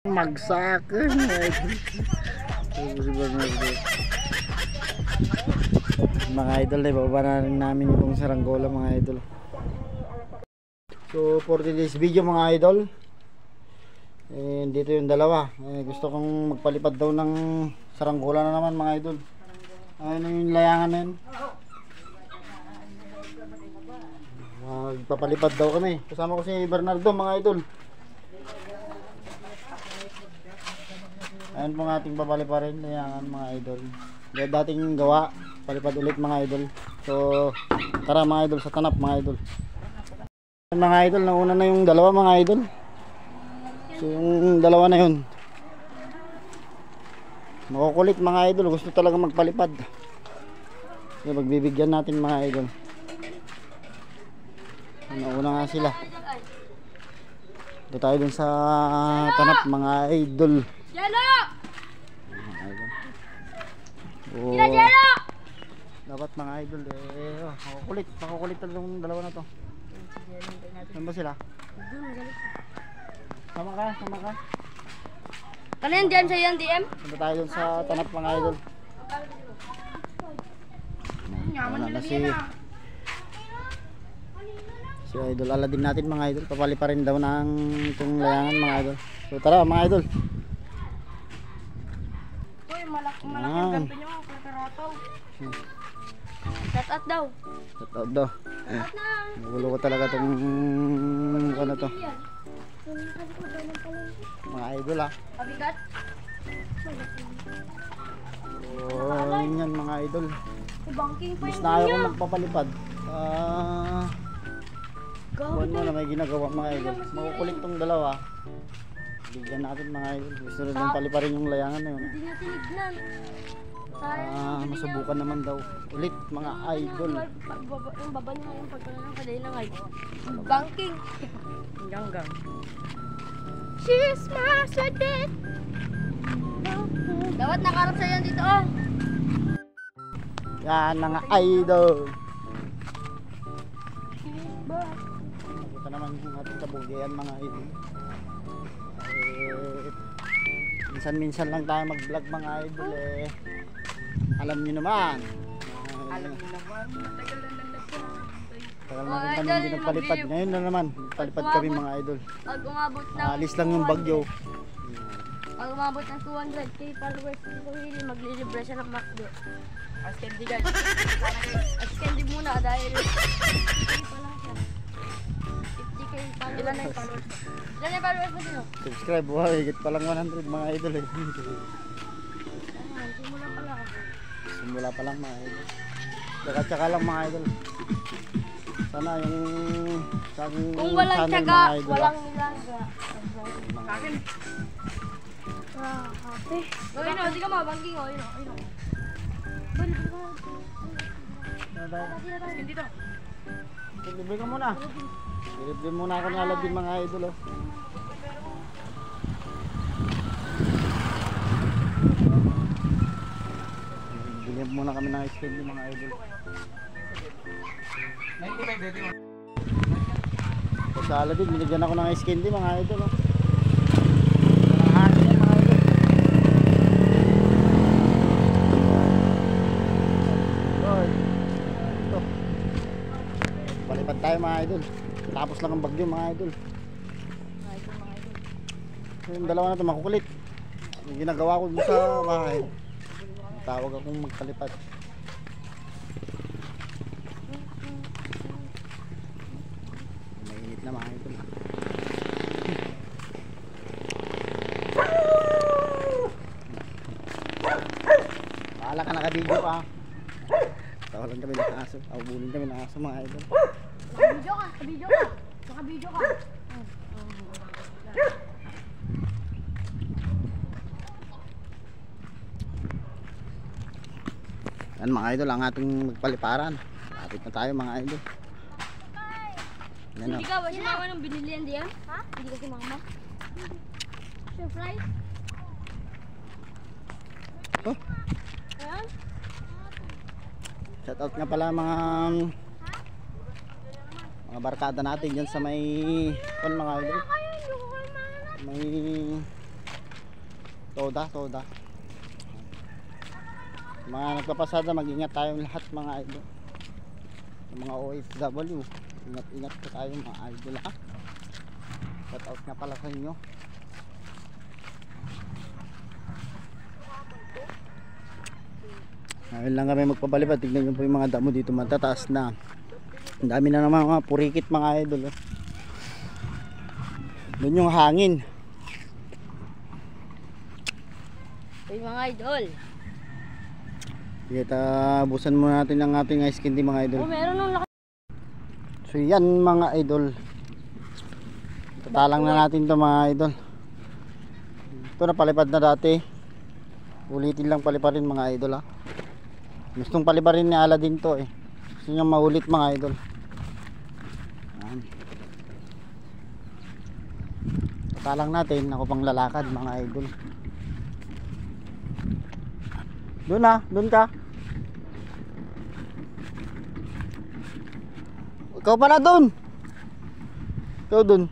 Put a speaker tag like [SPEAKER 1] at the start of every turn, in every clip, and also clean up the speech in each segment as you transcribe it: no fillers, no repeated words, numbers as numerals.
[SPEAKER 1] Magsakan. Mga idol, ibaba na rin namin yung saranggola mga idol. So for today's video mga idol, dito yung dalawa. Gusto kong magpalipad daw ng saranggola na naman mga idol. Ayun yung layangan na yun. Magpapalipad daw kami. Kasama ko si Bernardo mga idol. Ayun po ng ating papaliparin layangan mga idol. Dating gawa, palipad ulit mga idol. So tara mga idol sa tanap mga idol. Mga idol, nauna na yung dalawa mga idol. So yung dalawa na yun, makukulit mga idol, gusto talaga magpalipad. So magbibigyan natin mga idol. Nauna nga sila. Dito tayo dun sa tanap mga idol. Oh, dapat mga idol makukulit talaga yung dalawa na to. Saan ba sila? Sama ka.
[SPEAKER 2] Kalian dyan sa yan DM?
[SPEAKER 1] Punta tayo dun sa tanap mga idol. Wala na si idol Aladdin natin mga idol. Papali pa rin daw ng itong layangan mga idol. So tara mga idol.
[SPEAKER 2] Uy, malaking ganto nyo. Kakarataw. Shout daw. Nagulo ko talaga itong ano to mga idol ha. Pabigat?
[SPEAKER 1] So yan mga idol. Mas na ayaw ko magpapalipad. Buwan mo na may ginagawa mga idol. Makukulit tong dalawa. Bigyan natin mga idol. Gusto rin ng paliparin yung layangan na yun.
[SPEAKER 2] Hindi na tinignan.
[SPEAKER 1] Masubukan naman daw ulit mga idol.
[SPEAKER 2] Yung baba niya yung pagkala ng kaday na ngayon. Banking. Ganggang. She's my sweetie. Dapat nakarap sa yan dito oh.
[SPEAKER 1] Yan mga idol. Nakita naman yung ating kabugayan mga idol. Minsan-minsan lang tayo mag-vlog mga idol eh. Alam niyo naman. Tagal na rin kami hindi nagpalipad. Ngayon na naman, nagpalipad kami mga idol.
[SPEAKER 2] Pag umabot ng
[SPEAKER 1] Alis lang yung bagyo.
[SPEAKER 2] Pag umabot ng 200k followers dito hili, maglilibre siya ng McDo. As candy guys. As candy muna dahil 50k pa lang siya. 50k followers. Ilan na yung followers? Ilan na yung followers mo dito?
[SPEAKER 1] Subscribe, wow, higit pa lang 100 mga idol eh. Simula pa lang mga idol. Tsaka lang mga idol. Sana yung
[SPEAKER 2] kung walang tsaga, walang nilaga. Kakin. Ate. Oy no, di ka mabangking oh, yun oh. Dito.
[SPEAKER 1] Libre ka muna. Libre muna ako ng Aladdin mga idol oh. Bilhin muna kami ng ice candy mga idol. 95 dito. Sa Aladdin, binigyan ako ng ice candy mga idol oh. Palipad tayo mga idol. Tapos lang ang bagyo mga idol. Yung dalawa na ito makukulit. Yung ginagawa ko sa bahay. Tawag akong magpalipad. Mainit na mga idol. Bahala ka, nakabidyo ka. Tawalan kami ng aso. Abulin kami ng aso mga idol.
[SPEAKER 2] Nakabidyo ka.
[SPEAKER 1] Yan mga idol ang ating magpaliparan. Lapit na tayo mga idol.
[SPEAKER 2] Hindi ka ba si mama nung binili yan diyan? Ha? Hindi ka si mama? Surprise?
[SPEAKER 1] Oh.
[SPEAKER 2] Ayan?
[SPEAKER 1] Shout out nga pala mga barkada natin dyan sa may mga idol. May Toda. Mga nagpapasada, mag-ingat tayong lahat mga idol. Mga OFW, ingat po tayo mga idol ha. Shout out nga pala sa inyo. Ngayon lang kami magpapalipad. Tignan nyo po yung mga damo dito, matataas na. Ang dami na naman mga purikit mga idol. Doon yung hangin.
[SPEAKER 2] Uy mga idol.
[SPEAKER 1] Sige, tabusan muna natin ang ating ice candy mga idol.
[SPEAKER 2] Oh, meron nung laki.
[SPEAKER 1] So yan mga idol. Tatalang na natin to mga idol. Ito na palipad na dati. Ulitin lang paliparin mga idol ha. Gustong paliparin ni Aladdin to eh. Gusto niya maulit mga idol. Yan. Tatalang natin. Ako pang lalakad mga idol. Doon na, doon ka. Ikaw pala doon. Ikaw doon.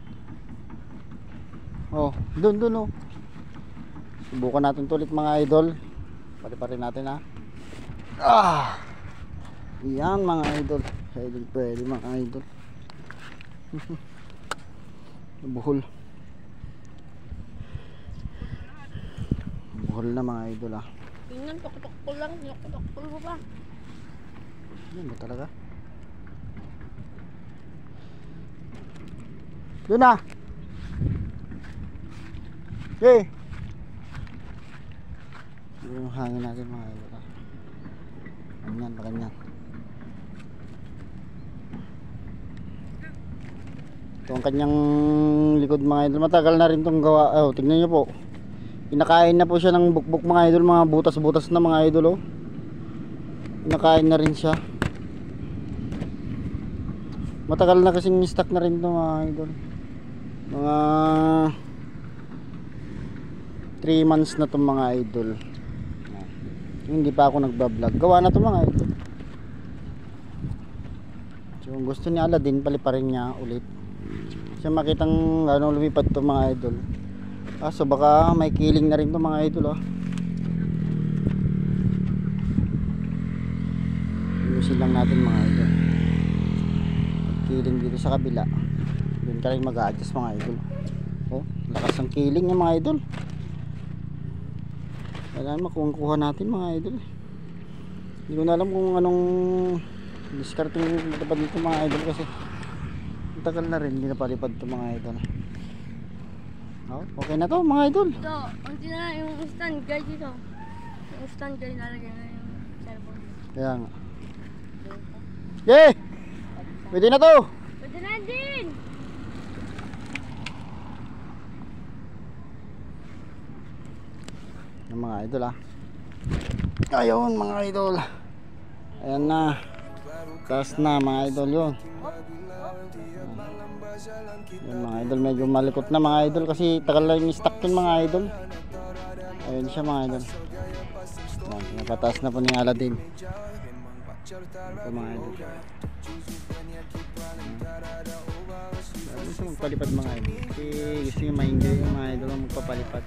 [SPEAKER 1] Oh, doon oh. Subukan natin ulit mga idol. Paliparin natin ha. Yan mga idol. Pwede mga idol. Buhol. Buhol na mga idol ha.
[SPEAKER 2] Tingnan, tok-tok lang. Tok-tok mo pa.
[SPEAKER 1] Yan ba talaga? Doon na. Okay. Yung hangin natin mga idol. Ganyan. Ito ang kanyang likod mga idol. Matagal na rin itong gawa. Oh, tignan nyo po. Pinakain na po siya ng bukbuk mga idol. Mga butas-butas na mga idol oh. Pinakain na rin siya. Matagal na kasing stock na rin ito mga idol. Mga 3 months na itong mga idol. Hindi pa ako nagbablog. Gawa na ito mga idol. So kung gusto ni Aladdin, paliparin niya ulit. Siya makitang ano, lumipad ito mga idol. So baka may killing na rin ito mga idol oh. Ayusin lang natin mga idol. Killing dito sa kabila. Doon ka rin mag-a-adjust mga idol. Oh, lakas ng killing niya mga idol. Kailangan makuha natin mga idol. Hindi ko na alam kung anong discarding matapad dito mga idol kasi tagal na rin hindi napalipad ito mga idol. Oh, okay na to mga idol.
[SPEAKER 2] Ito, unti na yung stand guide dito. Yung stand guide nalagay na yung cellphone.
[SPEAKER 1] Kaya nga. Yay! Pwede na to!
[SPEAKER 2] Pwede na din!
[SPEAKER 1] Yung mga idol ayun mga idol. Ayan na. Taas na mga idol yun. Yung mga idol medyo malikot na mga idol kasi tagal lang yung stock yun mga idol. Ayun siya mga idol. Napataas na po ni Aladdin. Ito mga idol. Gusto magpalipad mga idol kasi gusto nyo ma-enjoy yung mga idol ang magpapalipad.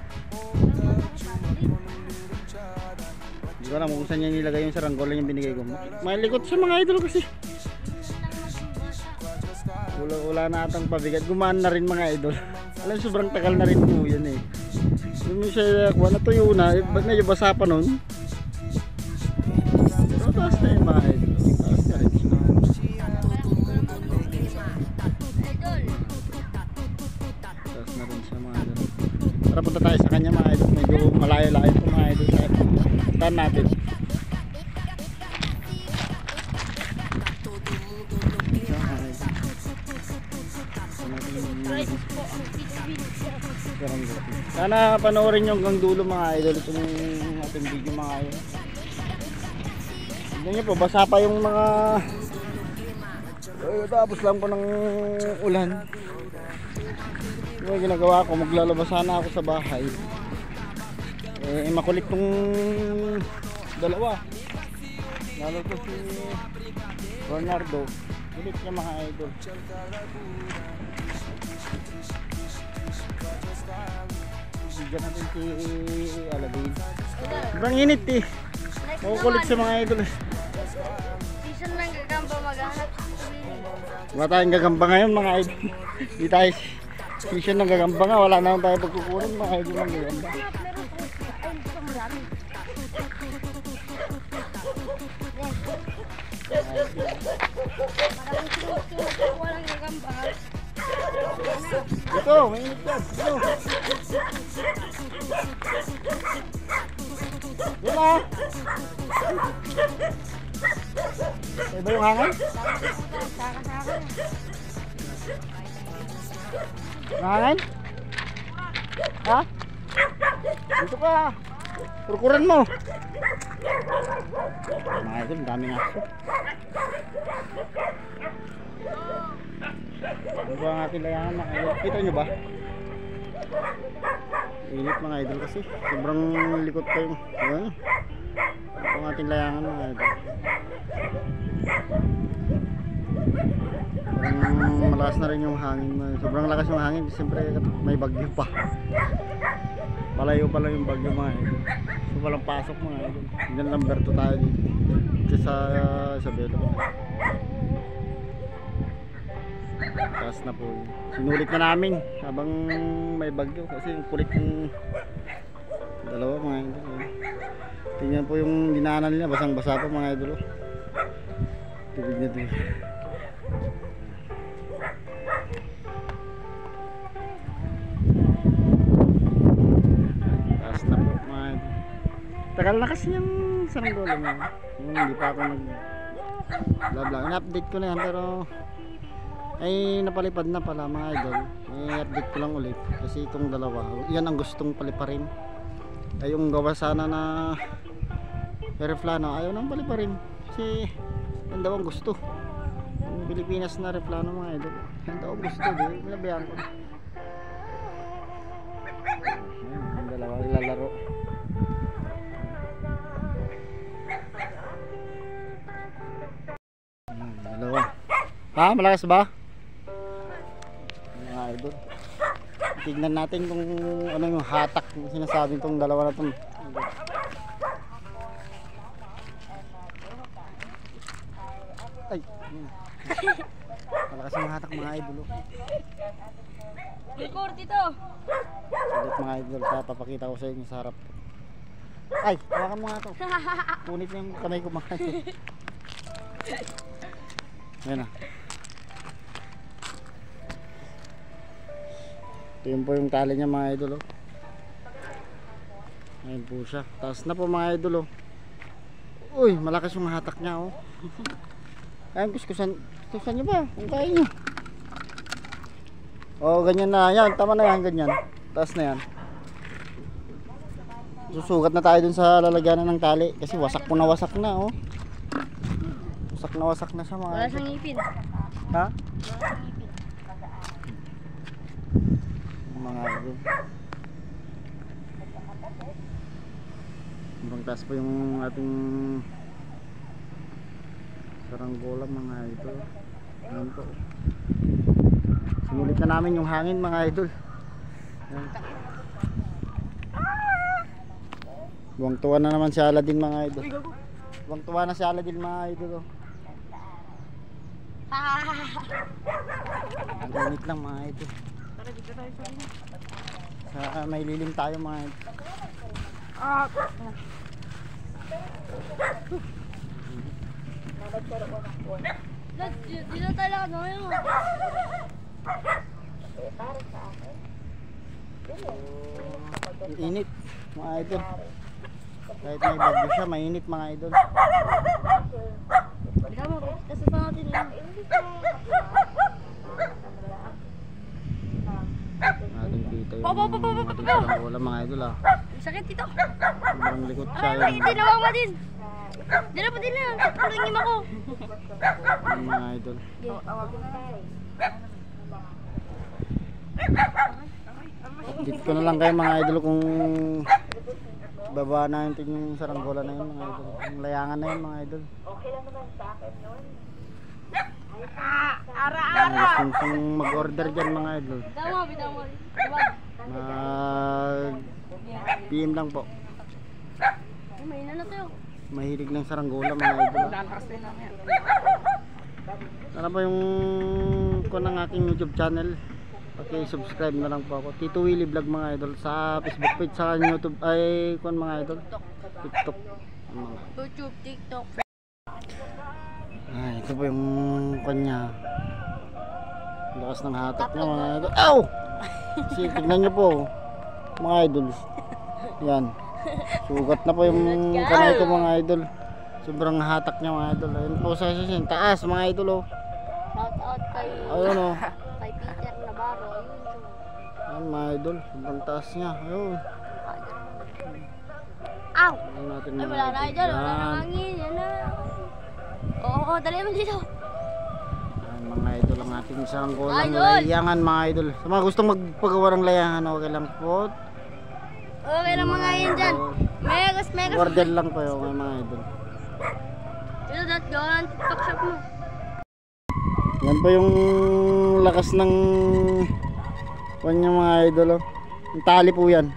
[SPEAKER 1] Hindi ko alam kung saan niya nilagay yung saranggola yung binigay ko. Malikot siya mga idol kasi wala na atang pabigat. Gumaan na rin mga idol. Alam, sobrang tagal na rin po yun eh. Yung siya kuha na tuyo na, medyo basa pa nun. Pero taas na yung mga idol. Taas na rin siya. Taas na rin siya mga idol. Tara punta tayo sa kanya mga idol. Medyo malayo-layo po mga idol. Tahan natin. Sana panoorin nyo hanggang dulo mga idol itong ating video mga idol. Tignan nyo po, basa pa yung mga tapos lang po ng ulan. Yung ginagawa ko, maglalabas sana ako sa bahay. Makulit tong dalawa. Lalo ko si Bernardo. Kulit niya mga idol. Bigyan natin si Aladin.
[SPEAKER 2] Idol,
[SPEAKER 1] Sobrang init eh.
[SPEAKER 2] next
[SPEAKER 1] Makukulit sa
[SPEAKER 2] naman,
[SPEAKER 1] mga idol.
[SPEAKER 2] season ng gagamba maghanap sa Willie.
[SPEAKER 1] Wala tayong gagamba ngayon mga idol. Hindi tayo session ng gagamba nga. Wala naman tayo pagkukunan mga idol ng gagamba.
[SPEAKER 2] Ay, gusto mo dami. Maraming sinusunod walang gagamba.
[SPEAKER 1] Ito, mainit yan. Ito. Yan ah. Iba yung hangin?
[SPEAKER 2] Saka-saka.
[SPEAKER 1] Hangin? Ha? Dito ka. Kurkuran mo. Mga idol, ang daming aso. Ano ba ang ating layangan mga idol? Kita nyo ba? Init mga idol kasi. Sobrang likot pa yung... Ayan. Ito ang ating layangan mga idol. Sobrang malakas na rin yung hangin. Sobrang lakas yung hangin. Siyempre may bagyo pa. Palayo pa lang yung bagyo mga idol. So walang pasok mga idol. Diyan number 2 tayo dito. Dito sa Isabela. Taas na po yun. Sinulit na namin habang may bagyo. Kasi yung kulit ng dalawa mga idol. Tingnan po yung dinaanan nila. Basang basa pa mga idol. Tubig na tubig. Taas na po mga idol. Tagal na kasi yung saranggola mo. Hindi pa ako nag vlog. In-update ko na yan pero ay napalipad na pala mga idol. I-update ko lang ulit kasi itong dalawa yan ang gustong paliparin. Ay yung gawa sana na Reflano ayaw nang paliparin kasi yan daw ang gusto. Yung Pilipinas na Reflano mga idol yan daw ang gusto. Di pinabayaan ko na. Ayan, yung dalawa ilalaro. Dalawa. Ha? Malakas ba? Mga idol. Tignan natin kung ano yung hatak yung sinasabi itong dalawa na itong. Ay. Malakas yung hatak mga idol.
[SPEAKER 2] Record ito.
[SPEAKER 1] Saglit mga idol. Papakita ko sa inyo sa harap. Ay, hawakan mo nga ito. Punit yung kamay ko mga idol. Ayan na. Ito yun po yung tali niya mga idol oh. Ayan po siya. Taas na po mga idol oh. Uy, malakas yung hatak niya oh. Ayan, kuskusan nyo ba? Kung kaya nyo. Oh, ganyan na. Yan, tama na yan, ganyan. Taas na yan. Susugat na tayo dun sa lalagyanan ng tali. Kasi wasak na oh. Wasak na siya mga
[SPEAKER 2] Wala
[SPEAKER 1] idol.
[SPEAKER 2] siyang ngipin.
[SPEAKER 1] Ha? Mga idol. Hanggang taas po yung ating saranggola mga idol. Ayan po. Sinulit na namin yung hangin mga idol. Ayan. Buwang-tuwa na naman si Aladin mga idol. Buwang-tuwa na si Aladin mga idol. Oh. Ang init lang mga idol. Sa may lilim tayo mga idol.
[SPEAKER 2] Dad, di na tayo ano yun.
[SPEAKER 1] Ang init mga idol. Kahit may bagyo siya, mainit mga idol.
[SPEAKER 2] Bika mo, kasi pa natin yun.
[SPEAKER 1] Ating dito yung ating saranggola mga idol ah.
[SPEAKER 2] Sakit dito.
[SPEAKER 1] Sobrang likot siya
[SPEAKER 2] Ay,
[SPEAKER 1] yung
[SPEAKER 2] tinawag mo din. Dila pa din lang. Tulungin mo ako.
[SPEAKER 1] mga idol. Dito ko na lang kayo mga idol kung baba natin yung saranggola na yun mga idol. Yung layangan na yun mga idol. Ara-ara! Kung mag-order dyan mga idol.
[SPEAKER 2] Bitaw mo. Diba?
[SPEAKER 1] PM lang po.
[SPEAKER 2] May na tayo.
[SPEAKER 1] Mahilig ng saranggola mga idol. Ano pa yung ng aking YouTube channel? Paki-subscribe na lang po ako. Tito Willie Vlog mga idol sa Facebook page, sa YouTube ay mga idol. TikTok.
[SPEAKER 2] YouTube, TikTok.
[SPEAKER 1] Ito po yung kanya. Lakas ng hatak niya mga idol. Ow! Kasi tignan nyo po mga idol. Yan. Sugat na po yung kanay ko mga idol. Sobrang hatak niya mga idol. Ayun po sa sisin. Taas mga idol oh.
[SPEAKER 2] Shout out kay
[SPEAKER 1] Ayun oh.
[SPEAKER 2] kay Peter Navarro.
[SPEAKER 1] Ayun mga idol. Sobrang taas niya. Ayun.
[SPEAKER 2] Ow!
[SPEAKER 1] Ayun natin
[SPEAKER 2] Ay
[SPEAKER 1] mga
[SPEAKER 2] wala na idol. Wala na
[SPEAKER 1] Yan.
[SPEAKER 2] hangin. Yan na. Oo, dali mo dito.
[SPEAKER 1] Ayan, mga idol ang ating isang golang
[SPEAKER 2] Idol!
[SPEAKER 1] layangan mga idol. Sa mga gustong magpagawa ng layangan, okay lang po.
[SPEAKER 2] Okay lang mga yun dyan. Megas.
[SPEAKER 1] Order lang po yung mga idol.
[SPEAKER 2] Ito dat gawin ang TikTok shop mo.
[SPEAKER 1] Yan po yung lakas ng kanya mga idol oh. Yung tali po yan.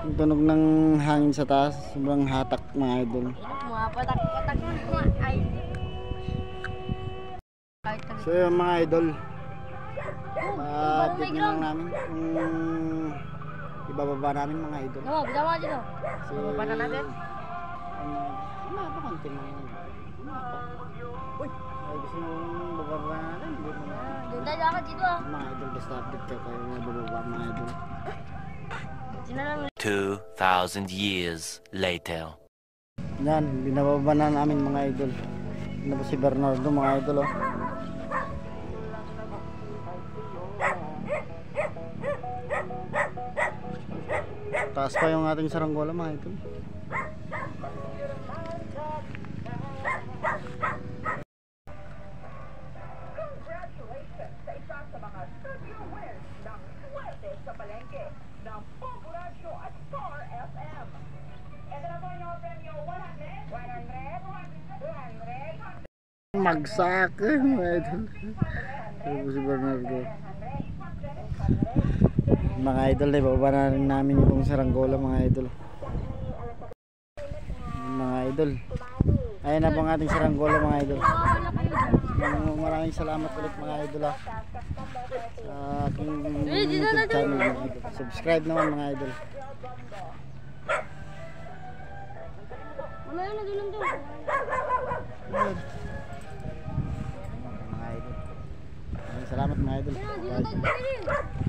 [SPEAKER 1] Yung tunog ng hangin sa taas. Sobrang hatak mga idol.
[SPEAKER 2] Mga patak-patak na mga ay.
[SPEAKER 1] So yung mga idol,
[SPEAKER 2] Barangay
[SPEAKER 1] tignan lang namin kung ibababa namin mga idol.
[SPEAKER 2] No, bitaw mo dito.
[SPEAKER 1] Kasi
[SPEAKER 2] Ibaba na natin?
[SPEAKER 1] Wala pa konti mga idol. Wala pa. Uy! Ay gusto nyo bababa natin? Hindi mo na.
[SPEAKER 2] Doon tayo lakad dito ah.
[SPEAKER 1] Mga idol, basta update ka kayo na bababa mga idol.
[SPEAKER 2] Sino lang
[SPEAKER 3] 2,000 years later.
[SPEAKER 1] Yan, binababa na namin mga idol. Ano ba si Bernardo mga idol oh. Taas pa yung ating saranggola mga idol. Magsak mga idol. Ito si Bernardo. Mga idol, ibaba na rin namin itong saranggola mga idol. Mga idol, ayun na po ang ating saranggola mga idol. Maraming salamat ulit mga idol sa aking YouTube channel mga idol. Subscribe naman mga idol.
[SPEAKER 2] Mamaya na doon lang doon.
[SPEAKER 1] Ayun. Mga idol, maraming salamat mga idol.
[SPEAKER 2] Dito tayo.